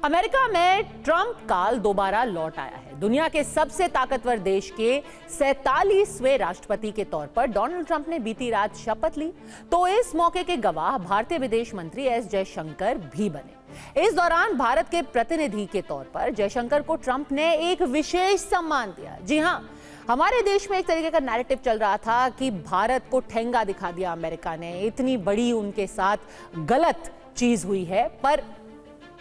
America में Trump काल दोबारा लौट आया है। दुनिया के सबसे ताकतवर देश के 47वें राष्ट्रपति के तौर पर डोनाल्ड ट्रंप ने बीती रात शपथ ली, तो इस मौके के गवाह भारतीय विदेश मंत्री एस जयशंकर भी बने। इस दौरान भारत के प्रतिनिधि के तौर पर जयशंकर को ट्रंप ने एक विशेष सम्मान दिया। जी हां, हमारे देश में एक तरीके का नैरेटिव चल रहा था कि भारत को ठेंगा दिखा दिया अमेरिका ने, इतनी बड़ी उनके साथ गलत चीज हुई है। पर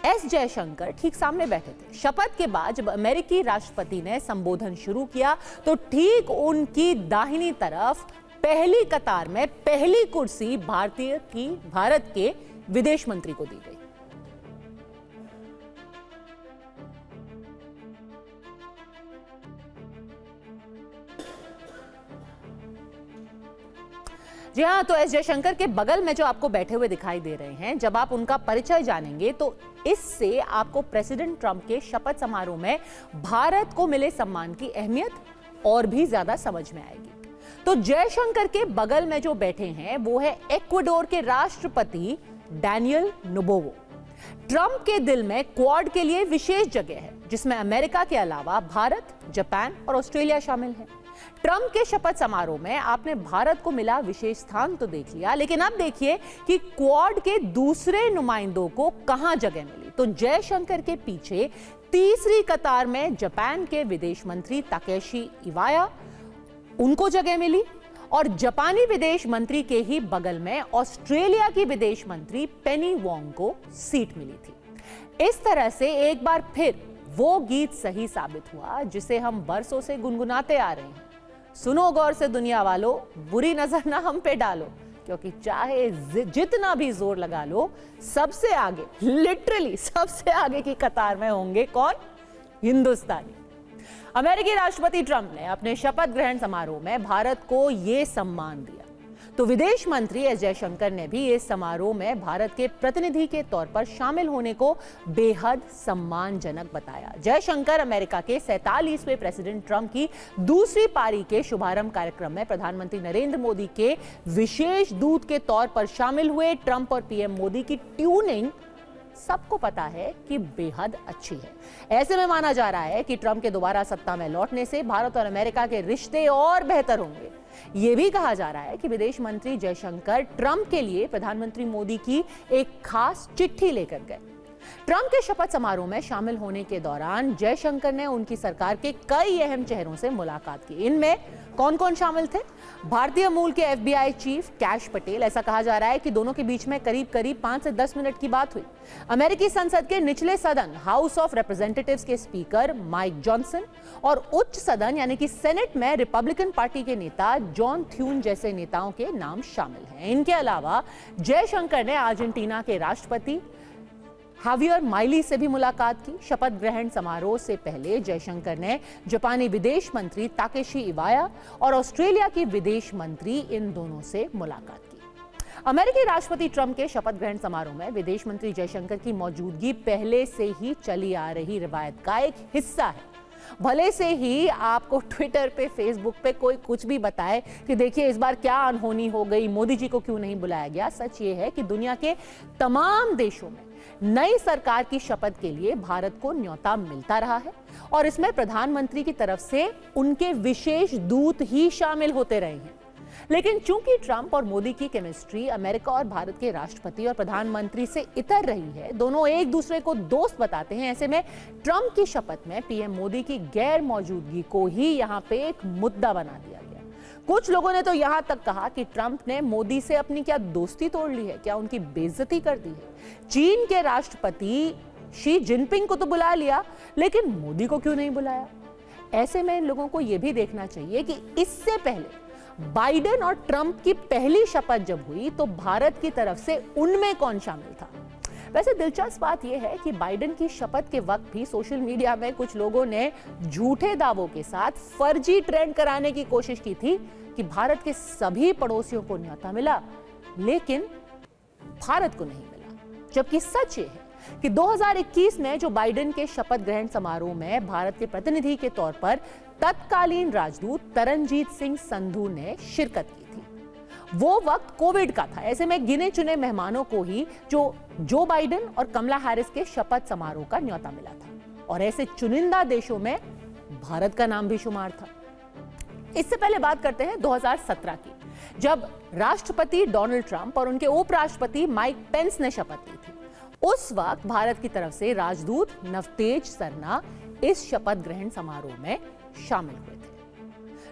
एस जयशंकर ठीक सामने बैठे थे। शपथ के बाद जब अमेरिकी राष्ट्रपति ने संबोधन शुरू किया तो ठीक उनकी दाहिनी तरफ पहली कतार में पहली कुर्सी भारत के विदेश मंत्री को दी गई। जी हाँ, तो एस जयशंकर के बगल में जो आपको बैठे हुए दिखाई दे रहे हैं, जब आप उनका परिचय जानेंगे तो इससे आपको प्रेसिडेंट ट्रंप के शपथ समारोह में भारत को मिले सम्मान की अहमियत और भी ज्यादा समझ में आएगी। तो जयशंकर के बगल में जो बैठे हैं वो है इक्वाडोर के राष्ट्रपति डैनियल नोबोवो। ट्रंप के दिल में क्वाड के लिए विशेष जगह है, जिसमें अमेरिका के अलावा भारत, जापान और ऑस्ट्रेलिया शामिल है। ट्रंप के शपथ समारोह में आपने भारत को मिला विशेष स्थान तो देख लिया, लेकिन अब देखिए कि क्वाड के दूसरे नुमाइंदों को कहां जगह मिली। तो जयशंकर के पीछे तीसरी कतार में जापान के विदेश मंत्री ताकेशी इवाया, उनको जगह मिली, और जापानी विदेश मंत्री के ही बगल में ऑस्ट्रेलिया की विदेश मंत्री पेनी वोंग को सीट मिली थी। इस तरह से एक बार फिर वो गीत सही साबित हुआ जिसे हम बरसों से गुनगुनाते आ रहे हैं। सुनो गौर से दुनिया वालों, बुरी नजर ना हम पे डालो, क्योंकि चाहे जितना भी जोर लगा लो, सबसे आगे, लिटरली सबसे आगे की कतार में होंगे कौन? हिंदुस्तानी। अमेरिकी राष्ट्रपति ट्रंप ने अपने शपथ ग्रहण समारोह में भारत को यह सम्मान दिया, तो विदेश मंत्री एस जयशंकर ने भी इस समारोह में भारत के प्रतिनिधि के तौर पर शामिल होने को बेहद सम्मानजनक बताया। जयशंकर अमेरिका के 47वें प्रेसिडेंट ट्रंप की दूसरी पारी के शुभारंभ कार्यक्रम में प्रधानमंत्री नरेंद्र मोदी के विशेष दूत के तौर पर शामिल हुए। ट्रंप और पीएम मोदी की ट्यूनिंग सबको पता है कि बेहद अच्छी है। ऐसे में माना जा रहा है कि ट्रंप के दोबारा सत्ता में लौटने से भारत और अमेरिका के रिश्ते और बेहतर होंगे। यह भी कहा जा रहा है कि विदेश मंत्री जयशंकर ट्रंप के लिए प्रधानमंत्री मोदी की एक खास चिट्ठी लेकर गए। ट्रंप के शपथ समारोह में शामिल होने के दौरान जयशंकर ने उनकी सरकार के कई अहम चेहरों से मुलाकात की। इनमें कौन कौन शामिल थे? भारतीय मूल के FBI चीफ कैश पटेल। ऐसा कहा जा रहा है कि दोनों के बीच में करीब 5 से 10 मिनट की बात हुई। अमेरिकी संसद के निचले सदन हाउस ऑफ रिप्रेजेंटेटिव्स के स्पीकर माइक जॉनसन और उच्च सदन यानी कि सेनेट में रिपब्लिकन पार्टी के नेता जॉन थ्यून जैसे नेताओं के नाम शामिल हैं। इनके अलावा जयशंकर ने अर्जेंटीना के राष्ट्रपति हावियर माइली से भी मुलाकात की। शपथ ग्रहण समारोह से पहले जयशंकर ने जापानी विदेश मंत्री ताकेशी इवाया और ऑस्ट्रेलिया की विदेश मंत्री, इन दोनों से मुलाकात की। अमेरिकी राष्ट्रपति ट्रंप के शपथ ग्रहण समारोह में विदेश मंत्री जयशंकर की मौजूदगी पहले से ही चली आ रही रिवायत का एक हिस्सा है। भले से ही आपको ट्विटर पे, फेसबुक पे कोई कुछ भी बताए कि देखिए इस बार क्या अनहोनी हो गई, मोदी जी को क्यों नहीं बुलाया गया, सच ये है कि दुनिया के तमाम देशों में नई सरकार की शपथ के लिए भारत को न्योता मिलता रहा है और इसमें प्रधानमंत्री की तरफ से उनके विशेष दूत ही शामिल होते रहे हैं। लेकिन चूंकि ट्रंप और मोदी की केमिस्ट्री अमेरिका और भारत के राष्ट्रपति और प्रधानमंत्री से इतर रही है, दोनों एक दूसरे को दोस्त बताते हैं, ऐसे में ट्रंप की शपथ में पीएम मोदी की गैर मौजूदगी को ही यहां पे एक मुद्दा बना दिया गया। कुछ लोगों ने तो यहां तक कहा कि ट्रंप ने मोदी से अपनी क्या दोस्ती तोड़ ली है, क्या उनकी बेइज्जती कर दी है। चीन के राष्ट्रपति शी जिनपिंग को तो बुला लिया, लेकिन मोदी को क्यों नहीं बुलाया? ऐसे में इन लोगों को यह भी देखना चाहिए कि इससे पहले बाइडेन और ट्रंप की पहली शपथ जब हुई तो भारत की तरफ से उनमें कौन शामिल था। वैसे दिलचस्प बात यह है कि बाइडेन की शपथ के वक्त भी सोशल मीडिया में कुछ लोगों ने झूठे दावों के साथ फर्जी ट्रेंड कराने की कोशिश की थी कि भारत के सभी पड़ोसियों को न्योता मिला, लेकिन भारत को नहीं मिला। जबकि सच ये है कि 2021 में जो बाइडेन के शपथ ग्रहण समारोह में भारत के प्रतिनिधि के तौर पर तत्कालीन राजदूत तरनजीत सिंह संधू ने शिरकत की थी, वो वक्त कोविड का था। ऐसे में गिने चुने मेहमानों को ही जो बाइडेन और कमला हैरिस के शपथ समारोह का न्योता मिला था और ऐसे चुनिंदा देशों में भारत का नाम भी शुमार था। इससे पहले बात करते हैं 2017 की, जब राष्ट्रपति डोनाल्ड ट्रंप और उनके उपराष्ट्रपति माइक पेंस ने शपथ ली थी। उस वक्त भारत की तरफ से राजदूत नवतेज सरना इस शपथ ग्रहण समारोह में शामिल हुए थे।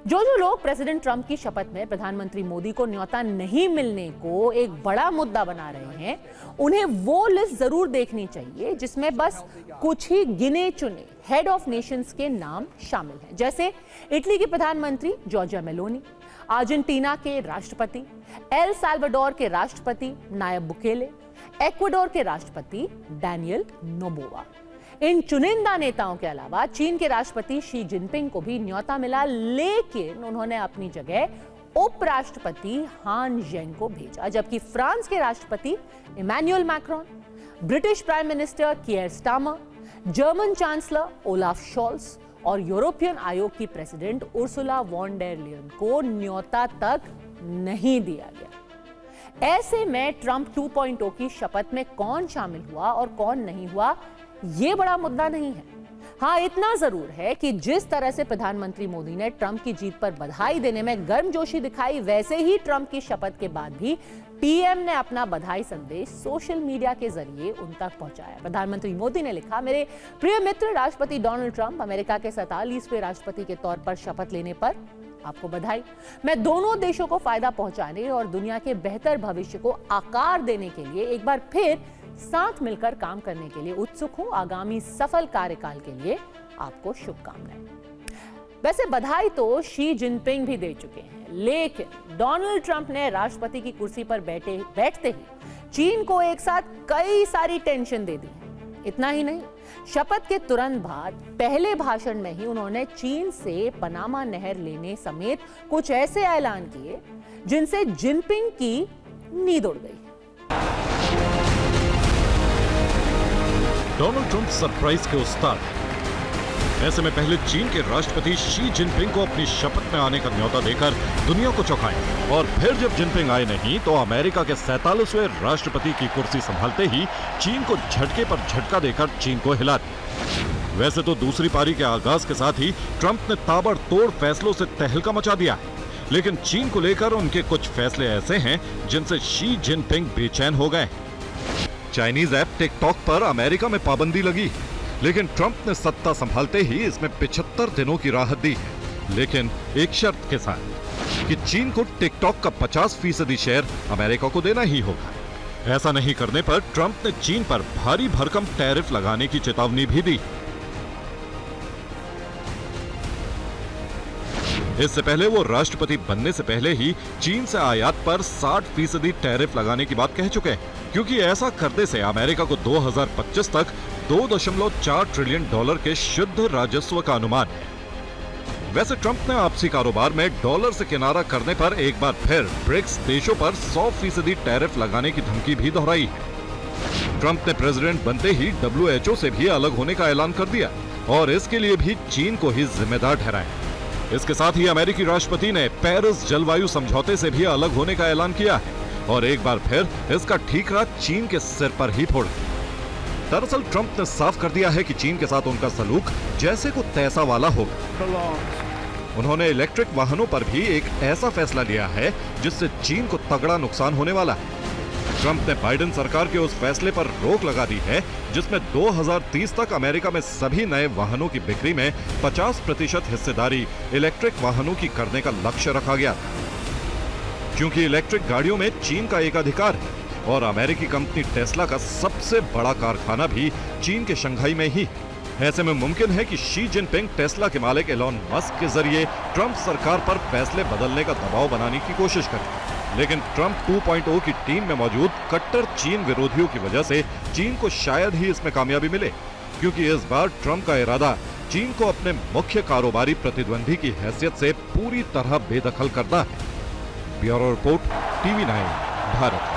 जो लोग प्रेसिडेंट ट्रंप की शपथ में प्रधानमंत्री मोदी को न्योता नहीं मिलने को एक बड़ा मुद्दा बना रहे हैं, उन्हें वो लिस्ट जरूर देखनी चाहिए जिसमें बस कुछ ही गिने चुने हेड ऑफ नेशंस के नाम शामिल हैं, जैसे इटली की प्रधानमंत्री जॉर्जिया मेलोनी, अर्जेंटीना के राष्ट्रपति, एल साल्वाडोर के राष्ट्रपति नायब बुकेले, इक्वाडोर के राष्ट्रपति डैनियल नोबोवा। इन चुनिंदा नेताओं के अलावा चीन के राष्ट्रपति शी जिनपिंग को भी न्योता मिला, लेकिन उन्होंने अपनी जगह उपराष्ट्रपति हान जेंग को भेजा, जबकि फ्रांस के राष्ट्रपति Emmanuel Macron, British prime minister Keir Starmer, German chancellor Olaf Scholz और यूरोपियन आयोग की president Ursula von der Leyen को न्योता तक नहीं दिया गया। ऐसे में ट्रंप 2.0 की शपथ में कौन शामिल हुआ और कौन नहीं हुआ, यह बड़ा मुद्दा नहीं है। हाँ, इतना जरूर है कि जिस तरह से प्रधानमंत्री मोदी ने ट्रंप की जीत पर बधाई देने में गर्मजोशी दिखाई, वैसे ही ट्रंप की शपथ के बाद भी पीएम ने अपना बधाई संदेश सोशल मीडिया के जरिए उन तक पहुंचाया। प्रधानमंत्री मोदी ने लिखा, मेरे प्रिय मित्र राष्ट्रपति डोनाल्ड ट्रंप, अमेरिका के 47वें राष्ट्रपति के तौर पर शपथ लेने पर आपको बधाई। मैं दोनों देशों को फायदा पहुंचाने और दुनिया के बेहतर भविष्य को आकार देने के लिए एक बार फिर साथ मिलकर काम करने के लिए उत्सुक हूं। आगामी सफल कार्यकाल के लिए आपको शुभकामनाएं। वैसे बधाई तो शी जिनपिंग भी दे चुके हैं, लेकिन डोनाल्ड ट्रंप ने राष्ट्रपति की कुर्सी पर बैठते ही चीन को एक साथ कई सारी टेंशन दे दी है। इतना ही नहीं, शपथ के तुरंत बाद पहले भाषण में ही उन्होंने चीन से पनामा नहर लेने समेत कुछ ऐसे ऐलान किए जिनसे जिनपिंग की नींद उड़ गई। डोनाल्ड ट्रंप सरप्राइज के उस्ताद। ऐसे में पहले चीन के राष्ट्रपति शी जिनपिंग को अपनी शपथ में आने का न्योता देकर दुनिया को चौंकाया और फिर जब जिनपिंग आए नहीं तो अमेरिका के 47वें राष्ट्रपति की कुर्सी संभालते ही चीन को झटके पर झटका देकर चीन को हिला दिया। वैसे तो दूसरी पारी के आगाज के साथ ही ट्रंप ने ताबड़तोड़ फैसलों से तहलका मचा दिया है, लेकिन चीन को लेकर उनके कुछ फैसले ऐसे हैं जिनसे शी जिनपिंग बेचैन हो गए। चाइनीज ऐप टिकटॉक पर अमेरिका में पाबंदी लगी, लेकिन ट्रंप ने सत्ता संभालते ही इसमें 75 दिनों की राहत दी है, लेकिन एक शर्त के साथ कि चीन को टिकटॉक का 50% शेयर अमेरिका को देना ही होगा। ऐसा नहीं करने पर ट्रंप ने चीन पर भारी भरकम टैरिफ लगाने की चेतावनी भी दी। इससे पहले वो राष्ट्रपति बनने से पहले ही चीन से आयात पर 60% टैरिफ लगाने की बात कह चुके हैं, क्योंकि ऐसा करने से अमेरिका को 2025 तक $2.4 ट्रिलियन के शुद्ध राजस्व का अनुमान है। वैसे ट्रंप ने आपसी कारोबार में डॉलर से किनारा करने पर एक बार फिर ब्रिक्स देशों पर 100% टैरिफ लगाने की धमकी भी दोहराई है। ट्रंप ने प्रेसिडेंट बनते ही WHO से भी अलग होने का ऐलान कर दिया और इसके लिए भी चीन को ही जिम्मेदार ठहराया। इसके साथ ही अमेरिकी राष्ट्रपति ने पेरिस जलवायु समझौते से भी अलग होने का ऐलान किया है और एक बार फिर इसका ठीकरा चीन के सिर पर ही फोड़ा। दरअसल ट्रंप ने साफ कर दिया है कि चीन के साथ उनका सलूक जैसे को तैसा वाला होगा। उन्होंने इलेक्ट्रिक वाहनों पर भी एक ऐसा फैसला लिया है जिससे चीन को तगड़ा नुकसान होने वाला है। ट्रंप ने बाइडेन सरकार के उस फैसले पर रोक लगा दी है जिसमें 2030 तक अमेरिका में सभी नए वाहनों की बिक्री में 50% हिस्सेदारी इलेक्ट्रिक वाहनों की करने का लक्ष्य रखा गया था। क्योंकि इलेक्ट्रिक गाड़ियों में चीन का एकाधिकार है और अमेरिकी कंपनी टेस्ला का सबसे बड़ा कारखाना भी चीन के शंघाई में ही। ऐसे में मुमकिन है कि शी जिनपिंग टेस्ला के मालिक एलोन मस्क के जरिए ट्रंप सरकार पर फैसले बदलने का दबाव बनाने की कोशिश करें। लेकिन ट्रंप 2.0 की टीम में मौजूद कट्टर चीन विरोधियों की वजह से चीन को शायद ही इसमें कामयाबी मिले, क्योंकि इस बार ट्रंप का इरादा चीन को अपने मुख्य कारोबारी प्रतिद्वंदी की हैसियत से पूरी तरह बेदखल करना है। Bureau report, TV9 Bharat.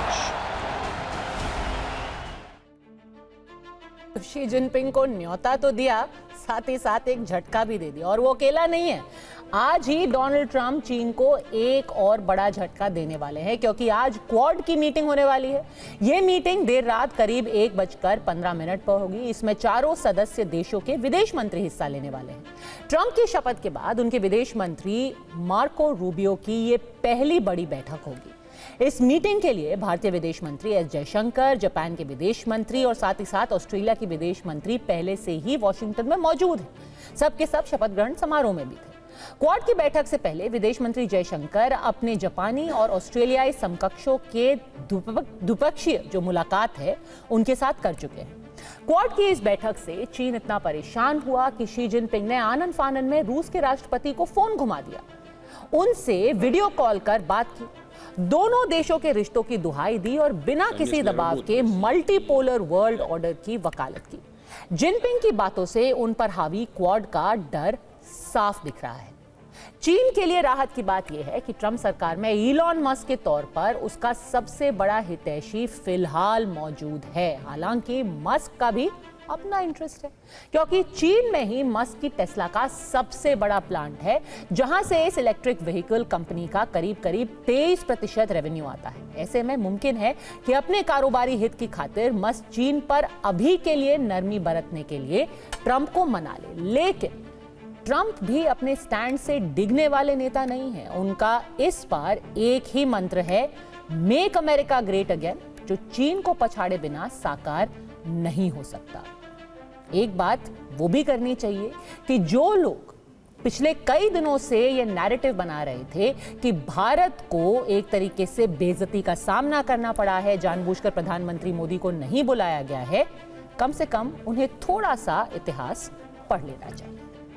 तो शी जिनपिंग को न्योता तो दिया, साथ ही साथ एक झटका भी दे दिया। और वो अकेला नहीं है, आज ही डोनाल्ड ट्रंप चीन को एक और बड़ा झटका देने वाले हैं, क्योंकि आज क्वाड की मीटिंग होने वाली है। ये मीटिंग देर रात करीब 1:15 पर होगी। इसमें चारों सदस्य देशों के विदेश मंत्री हिस्सा लेने वाले हैं। ट्रंप की शपथ के बाद उनके विदेश मंत्री मार्को रूबियो की ये पहली बड़ी बैठक होगी। इस मीटिंग के लिए भारतीय विदेश मंत्री एस जयशंकर, जापान के विदेश मंत्री और साथ ही साथ ऑस्ट्रेलिया की विदेश मंत्री पहले से ही वॉशिंगटन में मौजूद हैं। सबके सब शपथ ग्रहण समारोह में भी थे। क्वाड की बैठक से पहले विदेश मंत्री जयशंकर अपने जापानी और ऑस्ट्रेलियाई समकक्षों के द्विपक्षीय जो मुलाकात है उनके साथ कर चुके हैं। क्वाड की इस बैठक से चीन इतना परेशान हुआ कि शी जिनपिंग ने आनन फानन में रूस के राष्ट्रपति को फोन घुमा दिया, उनसे वीडियो कॉल कर बात की, दोनों देशों के रिश्तों की दुहाई दी और बिना किसी दबाव के मल्टीपोलर वर्ल्ड ऑर्डर की वकालत की। जिनपिंग की बातों से उन पर हावी क्वाड का डर साफ दिख रहा है। चीन के लिए राहत की बात यह है कि ट्रंप सरकार में इलॉन मस्क के तौर पर उसका सबसे बड़ा हितैषी फिलहाल मौजूद है। हालांकि मस्क का भी अपना इंटरेस्ट है, क्योंकि चीन में ही मस्क की टेस्ला का सबसे बड़ा प्लांट है, जहां से इस इलेक्ट्रिक व्हीकल कंपनी का करीब 23% रेवेन्यू आता है। ऐसे में मुमकिन है कि अपने कारोबारी हित की खातिर मस्क चीन पर अभी के लिए नरमी बरतने के लिए ट्रंप को मना ले। लेकिन ट्रंप भी अपने स्टैंड से डिगने वाले नेता नहीं है। उनका इस बार एक ही मंत्र है, मेक अमेरिका ग्रेट अगेन, जो चीन को पछाड़े बिना साकार नहीं हो सकता। एक बात वो भी करनी चाहिए कि जो लोग पिछले कई दिनों से ये नैरेटिव बना रहे थे कि भारत को एक तरीके से बेइज्जती का सामना करना पड़ा है, जानबूझकर प्रधानमंत्री मोदी को नहीं बुलाया गया है, कम से कम उन्हें थोड़ा सा इतिहास पढ़ लेना चाहिए।